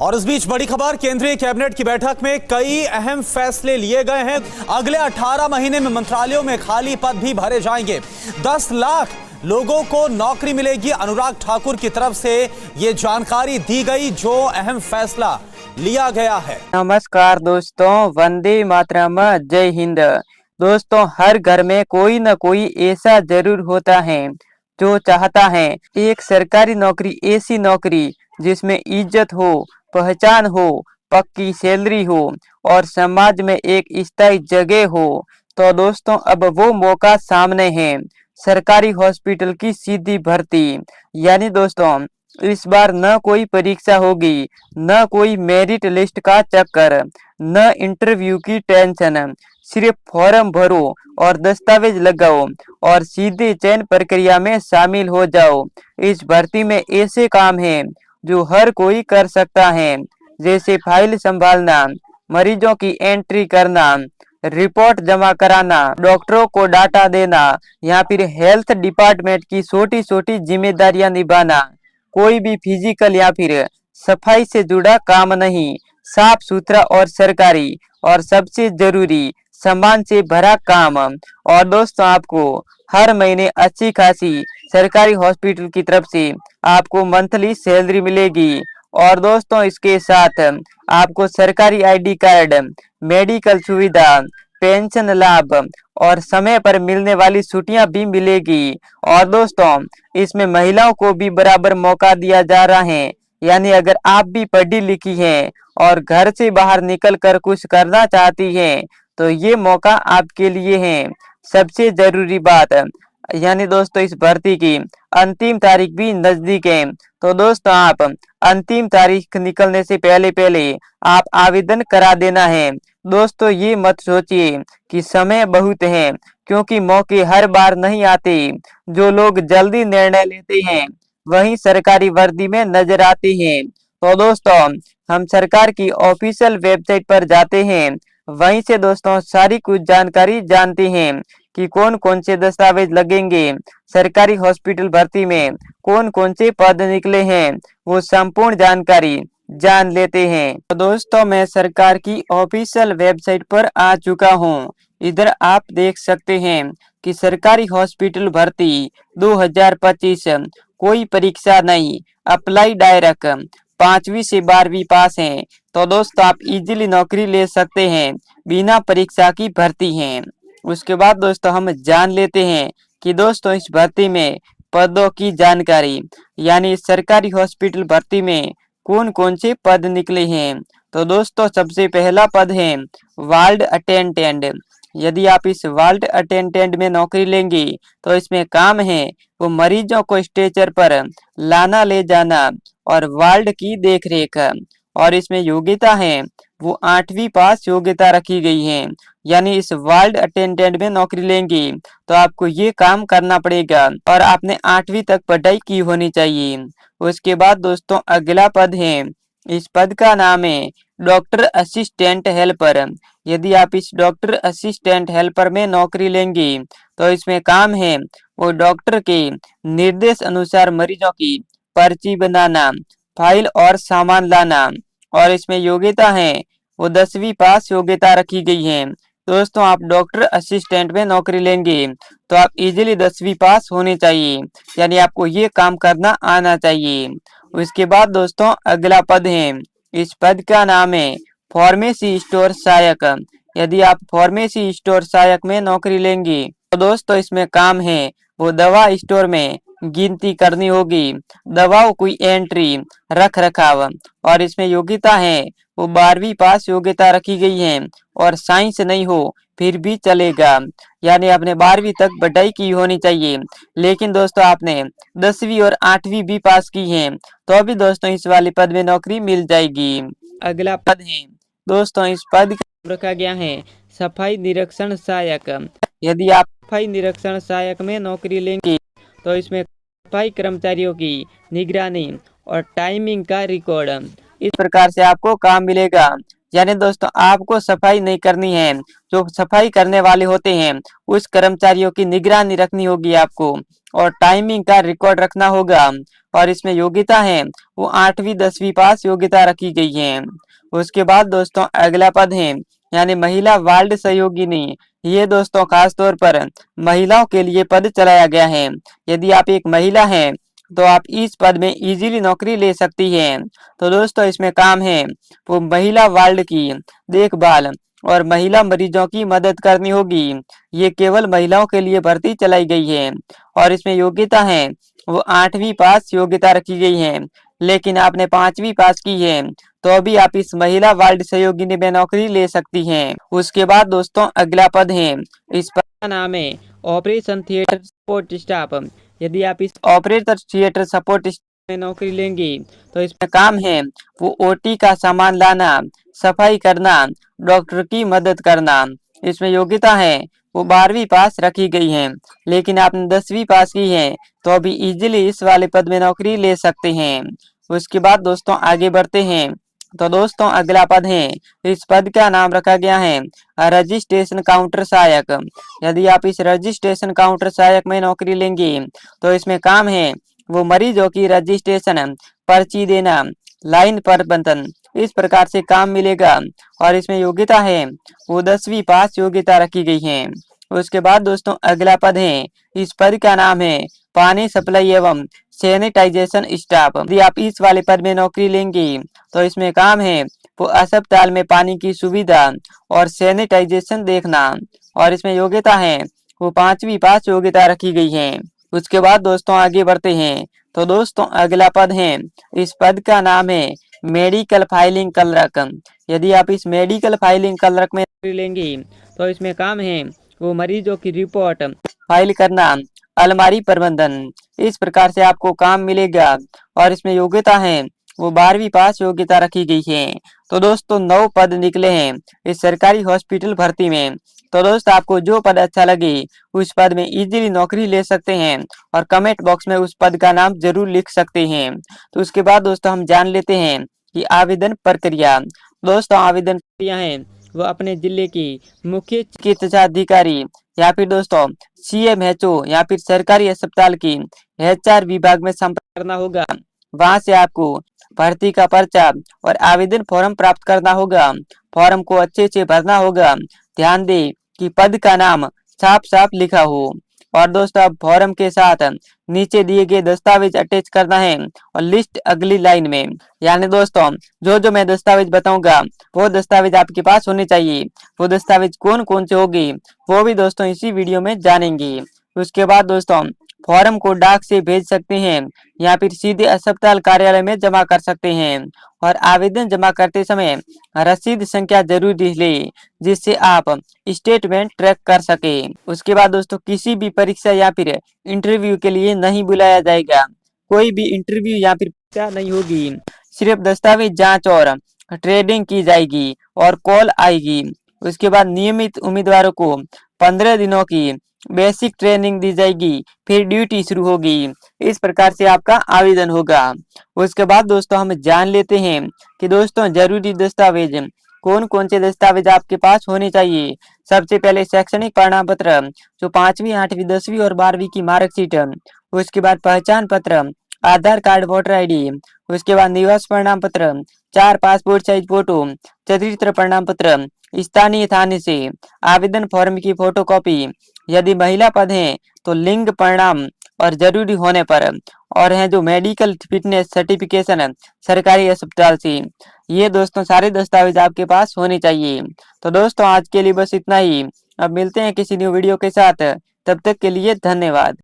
और इस बीच बड़ी खबर, केंद्रीय कैबिनेट की बैठक में कई अहम फैसले लिए गए हैं। अगले 18 महीने में मंत्रालयों में खाली पद भी भरे जाएंगे। 10 लाख लोगों को नौकरी मिलेगी। अनुराग ठाकुर की तरफ से ये जानकारी दी गई, जो अहम फैसला लिया गया है। नमस्कार दोस्तों, वंदे मातरम, जय हिंद। दोस्तों, हर घर में कोई न कोई ऐसा जरूर होता है जो चाहता है एक सरकारी नौकरी, ऐसी नौकरी जिसमें इज्जत हो, पहचान हो, पक्की सैलरी हो और समाज में एक स्थायी जगह हो। तो दोस्तों, अब वो मौका सामने है, सरकारी हॉस्पिटल की सीधी भर्ती। यानी दोस्तों, इस बार न कोई परीक्षा होगी, न कोई मेरिट लिस्ट का चक्कर, न इंटरव्यू की टेंशन। सिर्फ फॉर्म भरो और दस्तावेज लगाओ और सीधे चयन प्रक्रिया में शामिल हो जाओ। इस भर्ती में ऐसे काम हैं जो हर कोई कर सकता है, जैसे फाइल संभालना, मरीजों की एंट्री करना, रिपोर्ट जमा कराना, डॉक्टरों को डाटा देना या फिर हेल्थ डिपार्टमेंट की छोटी छोटी जिम्मेदारियां निभाना। कोई भी फिजिकल या फिर सफाई से जुड़ा काम नहीं, साफ सुथरा और सरकारी, और सबसे जरूरी, सम्मान से भरा काम। और दोस्तों, आपको हर महीने अच्छी खासी सरकारी हॉस्पिटल की तरफ से आपको मंथली सैलरी मिलेगी। और दोस्तों, इसके साथ आपको सरकारी आईडी कार्ड, मेडिकल सुविधा, पेंशन लाभ और समय पर मिलने वाली छुट्टियां भी मिलेगी। और दोस्तों, इसमें महिलाओं को भी बराबर मौका दिया जा रहा है। यानी अगर आप भी पढ़ी लिखी हैं और घर से बाहर निकल कर कुछ करना चाहती हैं, तो ये मौका आपके लिए है। सबसे जरूरी बात, यानी दोस्तों, इस भर्ती की अंतिम तारीख भी नजदीक है। तो दोस्तों, आप अंतिम तारीख निकलने से पहले पहले आप आवेदन करा देना है। दोस्तों, ये मत सोचिए कि समय बहुत है, क्योंकि मौके हर बार नहीं आते। जो लोग जल्दी निर्णय लेते हैं वही सरकारी वर्दी में नजर आते हैं। तो दोस्तों, हम सरकार की ऑफिशियल वेबसाइट पर जाते हैं, वहीं से दोस्तों सारी कुछ जानकारी जानते हैं कि कौन कौन से दस्तावेज लगेंगे, सरकारी हॉस्पिटल भर्ती में कौन कौन से पद निकले हैं, वो संपूर्ण जानकारी जान लेते हैं। तो दोस्तों, मैं सरकार की ऑफिशियल वेबसाइट पर आ चुका हूँ। इधर आप देख सकते हैं कि सरकारी हॉस्पिटल भर्ती 2025, कोई परीक्षा नहीं, अप्लाई डायरेक्ट, 5वीं से 12वीं पास हैं। तो दोस्तों, आप इजीली नौकरी ले सकते हैं, बिना परीक्षा की भर्ती है। उसके बाद दोस्तों, हम जान लेते हैं कि दोस्तों इस भर्ती में पदों की जानकारी, यानी सरकारी हॉस्पिटल भर्ती में कौन कौन से पद निकले हैं। तो दोस्तों, सबसे पहला पद है वार्ड अटेंडेंट। यदि आप इस वार्ड अटेंडेंट में नौकरी लेंगे तो इसमें काम है वो मरीजों को स्ट्रेचर पर लाना ले जाना और वार्ड की देखरेख। और इसमें योग्यता है वो 8वीं पास योग्यता रखी गई है। यानी इस वार्ड अटेंडेंट में नौकरी लेंगे तो आपको ये काम करना पड़ेगा और आपने 8वीं तक पढ़ाई की होनी चाहिए। उसके बाद दोस्तों, अगला पद है, इस पद का नाम है डॉक्टर असिस्टेंट हेल्पर। यदि आप इस डॉक्टर असिस्टेंट हेल्पर में नौकरी लेंगे तो इसमें काम है वो डॉक्टर के निर्देश अनुसार मरीजों की पर्ची बनाना, फाइल और सामान लाना। और इसमें योग्यता है वो 10वीं पास योग्यता रखी गई है। दोस्तों, आप डॉक्टर असिस्टेंट में नौकरी लेंगे तो आप इजीली 10वीं पास होने चाहिए, यानी आपको ये काम करना आना चाहिए। उसके बाद दोस्तों, अगला पद है, इस पद का नाम है फार्मेसी स्टोर सहायक। यदि आप फार्मेसी स्टोर सहायक में नौकरी लेंगे तो दोस्तों इसमें काम है वो दवा स्टोर में गिनती करनी होगी, दवाओं की एंट्री, रख रखाव। और इसमें योग्यता है वो 12वीं पास योग्यता रखी गई है और साइंस नहीं हो फिर भी चलेगा, यानी आपने 12वीं तक पढ़ाई की होनी चाहिए। लेकिन दोस्तों, आपने 10वीं और 8वीं भी पास की है तो अभी दोस्तों इस वाले पद में नौकरी मिल जाएगी। अगला पद है दोस्तों, इस पद का नाम रखा गया है सफाई निरीक्षण सहायक। यदि आप सफाई निरीक्षण सहायक में नौकरी लेंगे तो इसमें सफाई कर्मचारियों की निगरानी और टाइमिंग का रिकॉर्ड, इस प्रकार से आपको काम मिलेगा। यानी दोस्तों आपको सफाई नहीं करनी है, जो सफाई करने वाले होते हैं उस कर्मचारियों की निगरानी रखनी होगी आपको, और टाइमिंग का रिकॉर्ड रखना होगा। और इसमें योग्यता है वो 8वीं 10वीं पास योग्यता रखी गई है। उसके बाद दोस्तों अगला पद है यानी महिला वार्ड सहयोगिनी। ये दोस्तों खास तौर पर महिलाओं के लिए पद चलाया गया है। यदि आप एक महिला हैं तो आप इस पद में इजीली नौकरी ले सकती हैं। तो दोस्तों इसमें काम है वो महिला वार्ड की देखभाल और महिला मरीजों की मदद करनी होगी। ये केवल महिलाओं के लिए भर्ती चलाई गई है और इसमें योग्यता है वो 8वीं पास योग्यता रखी गई है, लेकिन आपने 5वीं पास की है तो अभी आप इस महिला वार्ड सहयोगिनी में नौकरी ले सकती हैं। उसके बाद दोस्तों अगला पद है, इस पद का नाम है ऑपरेशन थिएटर सपोर्ट स्टाफ। यदि आप इस ऑपरेटर थिएटर सपोर्ट स्टाफ में नौकरी लेंगी तो इसमें काम है वो ओटी का सामान लाना, सफाई करना, डॉक्टर की मदद करना। इसमें योग्यता है वो 12वीं पास रखी गई है, लेकिन आपने 10वीं पास की है तो अभी इजीली इस वाले पद में नौकरी ले सकते हैं। उसके बाद दोस्तों आगे बढ़ते हैं। तो दोस्तों अगला पद है, इस पद का नाम रखा गया है रजिस्ट्रेशन काउंटर सहायक। यदि आप इस रजिस्ट्रेशन काउंटर सहायक में नौकरी लेंगे तो इसमें काम है वो मरीजों की रजिस्ट्रेशन, पर्ची देना, लाइन प्रबंधन, इस प्रकार से काम मिलेगा और इसमें योग्यता है वो 10वीं पास योग्यता रखी गई है। उसके बाद दोस्तों अगला पद है, इस पद का नाम है पानी सप्लाई एवं सैनिटाइजेशन स्टाफ। यदि आप इस वाले पद में नौकरी लेंगी तो इसमें काम है वो अस्पताल में पानी की सुविधा और सैनिटाइजेशन देखना और इसमें योग्यता है वो 5वीं पास योग्यता रखी गई है। उसके बाद दोस्तों आगे बढ़ते हैं। तो दोस्तों अगला पद है, इस पद का नाम है मेडिकल फाइलिंग क्लर्क। यदि आप इस मेडिकल फाइलिंग क्लर्क में नौकरी लेंगी तो इसमें काम है वो मरीजों की रिपोर्ट फाइल करना, अलमारी प्रबंधन, इस प्रकार से आपको काम मिलेगा और इसमें योग्यता है वो 12वीं पास योग्यता रखी गई है। तो दोस्तों 9 पद निकले हैं इस सरकारी हॉस्पिटल भर्ती में। तो दोस्तों आपको जो पद अच्छा लगे उस पद में इजीली नौकरी ले सकते हैं और कमेंट बॉक्स में उस पद का नाम जरूर लिख सकते हैं। तो उसके बाद दोस्तों हम जान लेते हैं कि आवेदन प्रक्रिया। दोस्तों आवेदन प्रक्रिया है वो अपने जिले की मुख्य चिकित्सा अधिकारी या फिर दोस्तों CMHO या फिर सरकारी अस्पताल की HR विभाग में संपर्क करना होगा। वहां से आपको भर्ती का पर्चा और आवेदन फॉर्म प्राप्त करना होगा। फॉर्म को अच्छे से भरना होगा। ध्यान दें कि पद का नाम साफ साफ लिखा हो। और दोस्तों अब फॉर्म के साथ नीचे दिए गए दस्तावेज अटैच करना है और लिस्ट अगली लाइन में। यानी दोस्तों जो मैं दस्तावेज बताऊंगा वो दस्तावेज आपके पास होने चाहिए। वो दस्तावेज कौन कौन से होंगे वो भी दोस्तों इसी वीडियो में जानेंगे। उसके बाद दोस्तों फॉर्म को डाक से भेज सकते हैं या फिर सीधे अस्पताल कार्यालय में जमा कर सकते हैं। और आवेदन जमा करते समय रसीद संख्या जरूर लिख लें जिससे आप स्टेटमेंट ट्रैक कर सके। उसके बाद दोस्तों किसी भी परीक्षा या फिर इंटरव्यू के लिए नहीं बुलाया जाएगा। कोई भी इंटरव्यू या फिर परीक्षा नहीं होगी। सिर्फ दस्तावेज जांच और ट्रेडिंग की जाएगी और कॉल आएगी। उसके बाद नियमित उम्मीदवारों को 15 दिनों की बेसिक ट्रेनिंग दी जाएगी, फिर ड्यूटी शुरू होगी। इस प्रकार से आपका आवेदन होगा। उसके बाद दोस्तों हम जान लेते हैं कि दोस्तों जरूरी दस्तावेज कौन कौन से दस्तावेज आपके पास होने चाहिए। सबसे पहले शैक्षणिक प्रमाण पत्र जो 5वीं 8वीं 10वीं और 12वीं की मार्कशीट। उसके बाद पहचान पत्र, आधार कार्ड, वोटर ID। उसके बाद निवास प्रमाण पत्र, 4 पासपोर्ट साइज फोटो, चरित्र प्रमाण पत्र स्थानीय थाने से, आवेदन फॉर्म की फोटोकॉपी। यदि महिला पद है तो लिंग प्रमाण और जरूरी होने पर, और है जो मेडिकल फिटनेस सर्टिफिकेशन सरकारी अस्पताल से। ये दोस्तों सारे दस्तावेज आपके पास होने चाहिए। तो दोस्तों आज के लिए बस इतना ही। अब मिलते हैं किसी न्यू वीडियो के साथ, तब तक के लिए धन्यवाद।